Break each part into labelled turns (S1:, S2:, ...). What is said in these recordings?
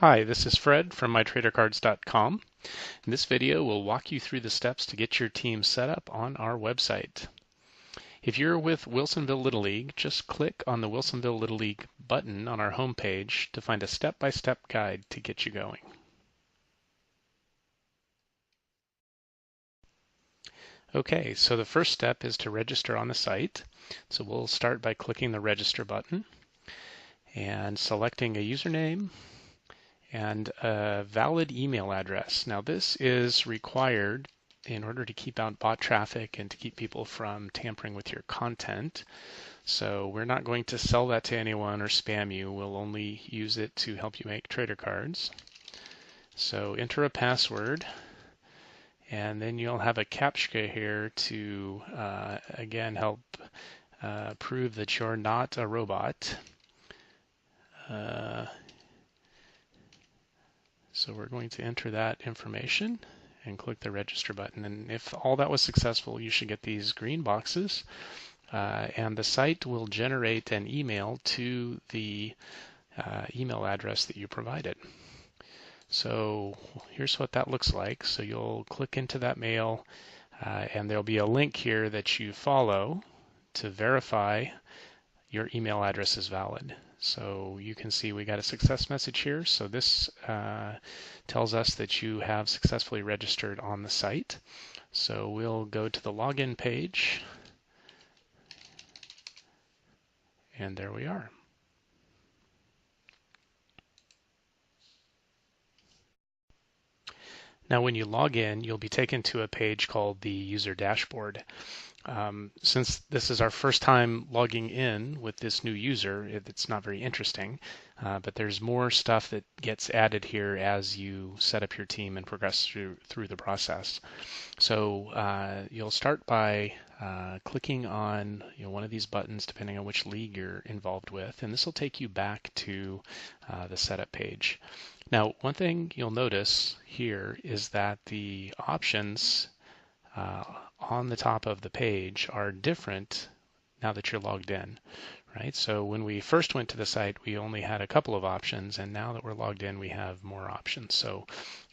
S1: Hi, this is Fred from MyTraderCards.com. In this video, we'll walk you through the steps to get your team set up on our website. If you're with Wilsonville Little League, just click on the Wilsonville Little League button on our homepage to find a step-by-step guide to get you going. Okay, so the first step is to register on the site. So we'll start by clicking the Register button and selecting a username and a valid email address. Now this is required in order to keep out bot traffic and to keep people from tampering with your content. So we're not going to sell that to anyone or spam you. We'll only use it to help you make trader cards. So enter a password, and then you'll have a CAPTCHA here to again help prove that you're not a robot. So we're going to enter that information and click the register button. And if all that was successful, you should get these green boxes. And the site will generate an email to the email address that you provided. So here's what that looks like. So you'll click into that mail, and there'll be a link here that you follow to verify your email address is valid. So you can see we got a success message here. So this tells us that you have successfully registered on the site. So we'll go to the login page, and there we are. Now when you log in, you'll be taken to a page called the user dashboard. Since this is our first time logging in with this new user, it's not very interesting, but there's more stuff that gets added here as you set up your team and progress through the process. So you'll start by clicking on one of these buttons depending on which league you're involved with, and this will take you back to the setup page. Now, one thing you'll notice here is that the options on the top of the page are different now that you're logged in, right? So when we first went to the site, we only had a couple of options, and now that we're logged in, we have more options. So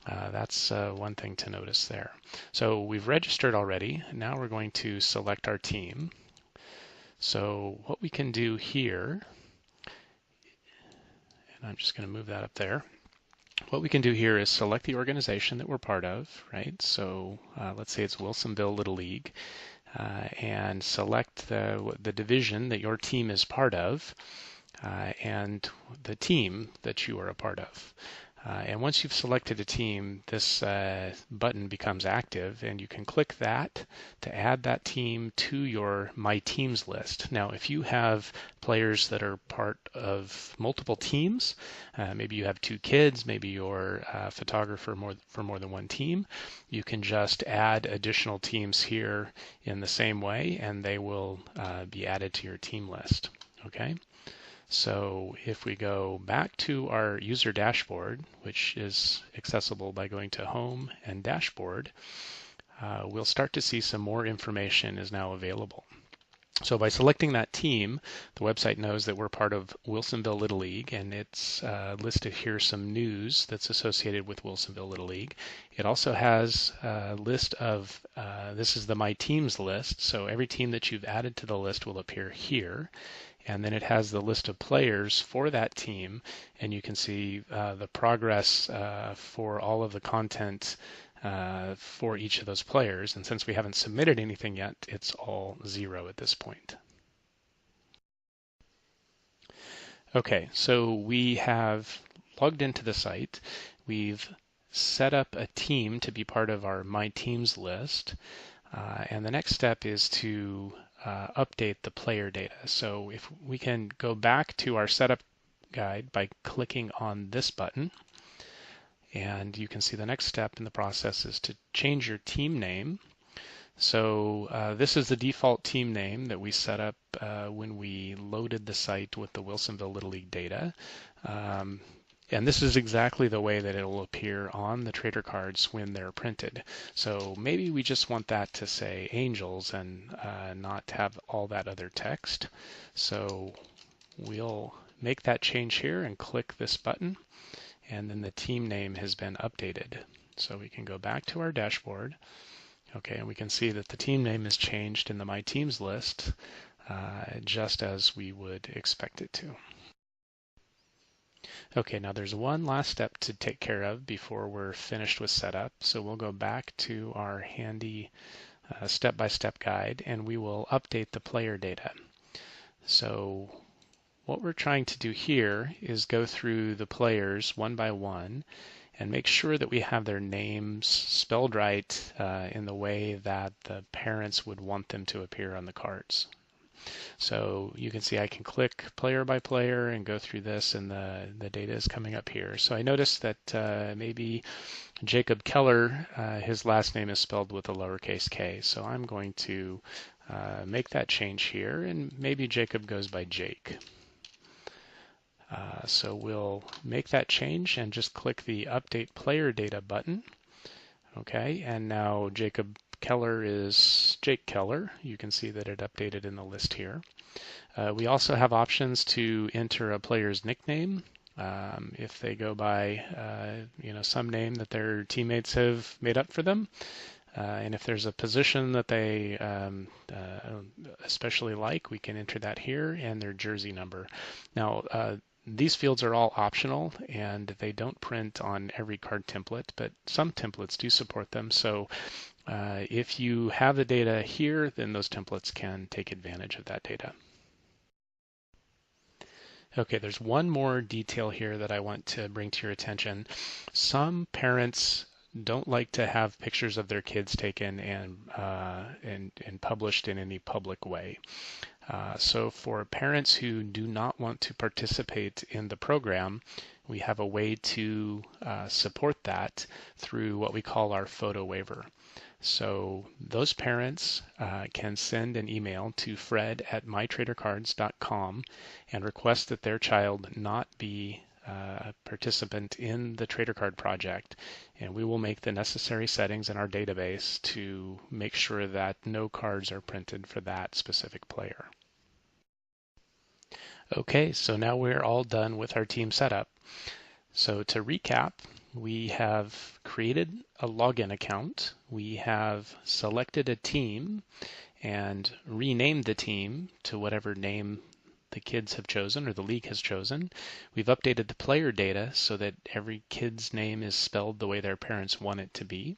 S1: that's one thing to notice there. So we've registered already. Now we're going to select our team. So what we can do here, and I'm just going to move that up there. What we can do here is select the organization that we're part of, right? So let's say it's Wilsonville Little League, and select the division that your team is part of, and the team that you are a part of. And once you've selected a team, this button becomes active, and you can click that to add that team to your My Teams list. Now, if you have players that are part of multiple teams, maybe you have 2 kids, maybe you're a photographer for more than one team, you can just add additional teams here in the same way, and they will be added to your team list. Okay? So if we go back to our user dashboard, which is accessible by going to Home and Dashboard, we'll start to see some more information is now available. So by selecting that team, the website knows that we're part of Wilsonville Little League, and it's listed here some news that's associated with Wilsonville Little League. It also has a list of, this is the My Teams list, so every team that you've added to the list will appear here. And then it has the list of players for that team, and you can see the progress for all of the content for each of those players. And since we haven't submitted anything yet, it's all 0 at this point. Okay, so we have logged into the site. We've set up a team to be part of our My Teams list. And the next step is to update the player data. So if we can go back to our setup guide by clicking on this button, and you can see the next step in the process is to change your team name. So this is the default team name that we set up when we loaded the site with the Wilsonville Little League data. And this is exactly the way that it will appear on the trader cards when they're printed. So maybe we just want that to say Angels and not have all that other text. So we'll make that change here and click this button. and then the team name has been updated. So we can go back to our dashboard. Okay, and we can see that the team name is changed in the My Teams list, just as we would expect it to. Okay, now there's one last step to take care of before we're finished with setup. So we'll go back to our handy step-by-step guide, and we will update the player data. So what we're trying to do here is go through the players one by one and make sure that we have their names spelled right in the way that the parents would want them to appear on the cards. So you can see I can click player by player and go through this, and the data is coming up here. So I noticed that maybe Jacob Keller, his last name is spelled with a lowercase k. So I'm going to make that change here, and maybe Jacob goes by Jake. So we'll make that change and just click the Update Player Data button. Okay, and now Jacob Keller is Jake Keller. You can see that it updated in the list here. We also have options to enter a player's nickname if they go by some name that their teammates have made up for them. And if there's a position that they especially like, we can enter that here, and their jersey number. Now, these fields are all optional, and they don't print on every card template, but some templates do support them. So if you have the data here, then those templates can take advantage of that data. Okay, there's one more detail here that I want to bring to your attention. Some parents don't like to have pictures of their kids taken and published in any public way. So for parents who do not want to participate in the program, we have a way to support that through what we call our photo waiver. So those parents can send an email to fred@mytradercards.com and request that their child not be a participant in the Trader Card project, and we will make the necessary settings in our database to make sure that no cards are printed for that specific player. Okay, so now we're all done with our team setup. So to recap, we have created a login account, we have selected a team and renamed the team to whatever name the kids have chosen or the league has chosen. We've updated the player data so that every kid's name is spelled the way their parents want it to be.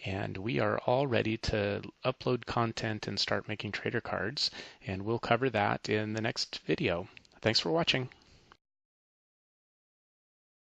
S1: And we are all ready to upload content and start making trader cards, and we'll cover that in the next video. Thanks for watching.